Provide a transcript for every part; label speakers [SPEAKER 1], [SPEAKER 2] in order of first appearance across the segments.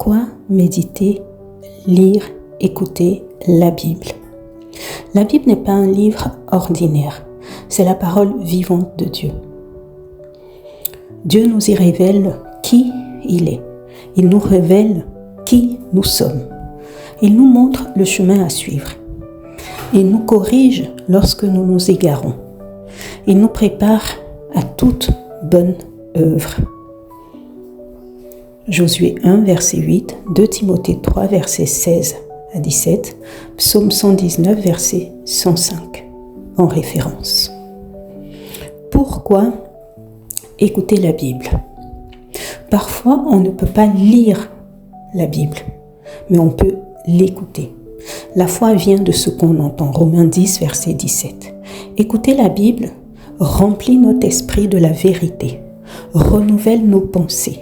[SPEAKER 1] Pourquoi méditer, lire, écouter la Bible? La Bible n'est pas un livre ordinaire, c'est la parole vivante de Dieu. Dieu nous y révèle qui il est. Il nous révèle qui nous sommes. Il nous montre le chemin à suivre. Il nous corrige lorsque nous nous égarons. Il nous prépare à toute bonne œuvre. Josué 1, verset 8, 2 Timothée 3, verset 16 à 17, Psaume 119, verset 105, en référence. Pourquoi écouter la Bible? Parfois, on ne peut pas lire la Bible, mais on peut l'écouter. La foi vient de ce qu'on entend. Romains 10, verset 17. Écouter la Bible remplit notre esprit de la vérité, renouvelle nos pensées,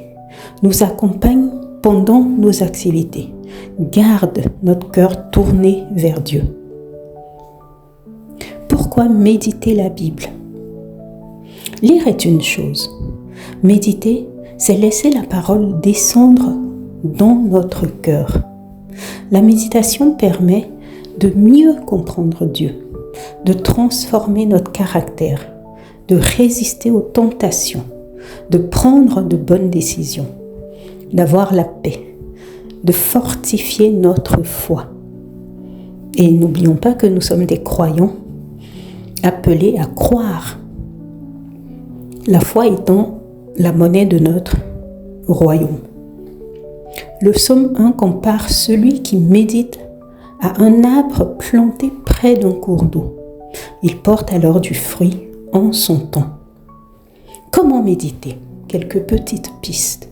[SPEAKER 1] nous accompagne pendant nos activités, garde notre cœur tourné vers Dieu. Pourquoi méditer la Bible? Lire est une chose. Méditer, c'est laisser la parole descendre dans notre cœur. La méditation permet de mieux comprendre Dieu, de transformer notre caractère, de résister aux tentations, de prendre de bonnes décisions, d'avoir la paix, de fortifier notre foi. Et n'oublions pas que nous sommes des croyants appelés à croire. La foi étant la monnaie de notre royaume. Le psaume 1 compare celui qui médite à un arbre planté près d'un cours d'eau. Il porte alors du fruit en son temps. Comment méditer? Quelques petites pistes.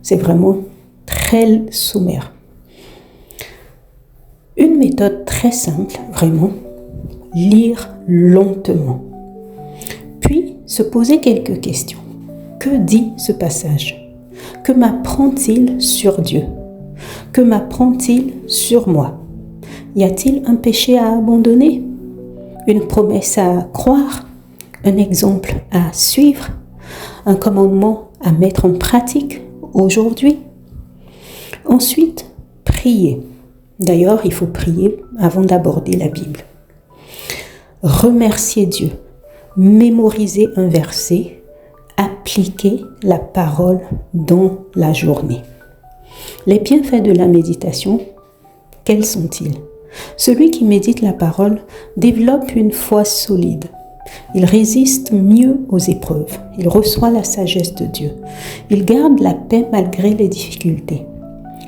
[SPEAKER 1] C'est vraiment très sommaire. Une méthode très simple, vraiment, lire lentement. Puis se poser quelques questions. Que dit ce passage? Que m'apprend-il sur Dieu? Que m'apprend-il sur moi? Y a-t-il un péché à abandonner? Une promesse à croire? Un exemple à suivre? Un commandement à mettre en pratique aujourd'hui? Ensuite, prier. D'ailleurs, il faut prier avant d'aborder la Bible. Remercier Dieu. Mémoriser un verset. Appliquer la parole dans la journée. Les bienfaits de la méditation, quels sont-ils? Celui qui médite la parole développe une foi solide. Il résiste mieux aux épreuves. Il reçoit la sagesse de Dieu. Il garde la paix malgré les difficultés.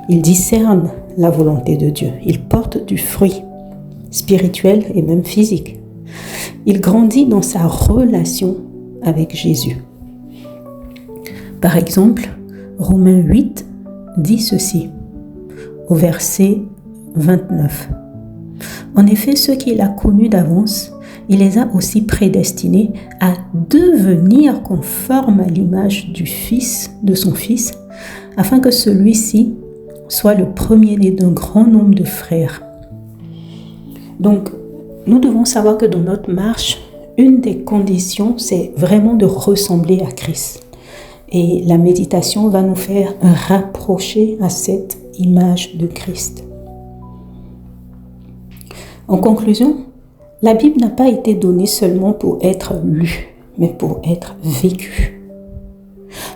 [SPEAKER 1] Il discerne la volonté de Dieu. Il porte du fruit spirituel et même physique. Il grandit dans sa relation avec Jésus. Par exemple, Romains 8 dit ceci, au verset 29. En effet, ceux qu'il a connus d'avance, il les a aussi prédestinés à devenir conformes à l'image du Fils, de son Fils, afin que celui-ci soit le premier-né d'un grand nombre de frères. Donc, nous devons savoir que dans notre marche, une des conditions, c'est vraiment de ressembler à Christ. Et la méditation va nous faire rapprocher à cette image de Christ. En conclusion, la Bible n'a pas été donnée seulement pour être lue, mais pour être vécue.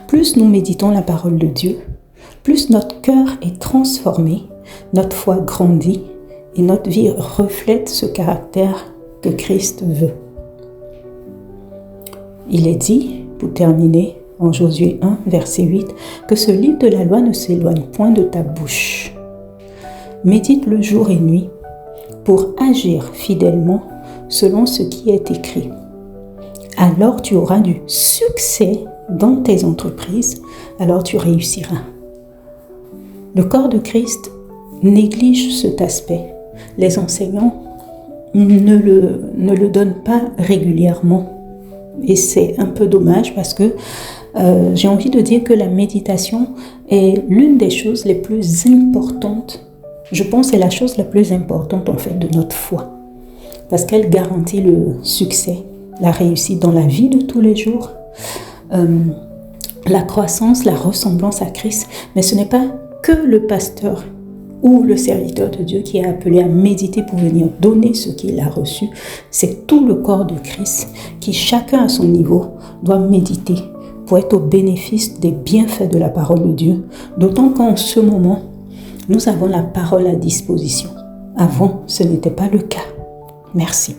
[SPEAKER 1] Plus nous méditons la parole de Dieu, plus notre cœur est transformé, notre foi grandit et notre vie reflète ce caractère que Christ veut. Il est dit, pour terminer, en Josué 1, verset 8, que ce livre de la loi ne s'éloigne point de ta bouche. Médite-le jour et nuit pour agir fidèlement selon ce qui est écrit. Alors tu auras du succès dans tes entreprises, alors tu réussiras. Le corps de Christ néglige cet aspect. Les enseignants ne le donnent pas régulièrement. Et c'est un peu dommage parce que j'ai envie de dire que la méditation est l'une des choses les plus importantes. Je pense que c'est la chose la plus importante en fait de notre foi. Parce qu'elle garantit le succès, la réussite dans la vie de tous les jours, la croissance, la ressemblance à Christ. Mais ce n'est pas que le pasteur ou le serviteur de Dieu qui est appelé à méditer pour venir donner ce qu'il a reçu. C'est tout le corps de Christ qui, chacun à son niveau, doit méditer pour être au bénéfice des bienfaits de la parole de Dieu. D'autant qu'en ce moment, nous avons la parole à disposition. Avant, ce n'était pas le cas. Merci.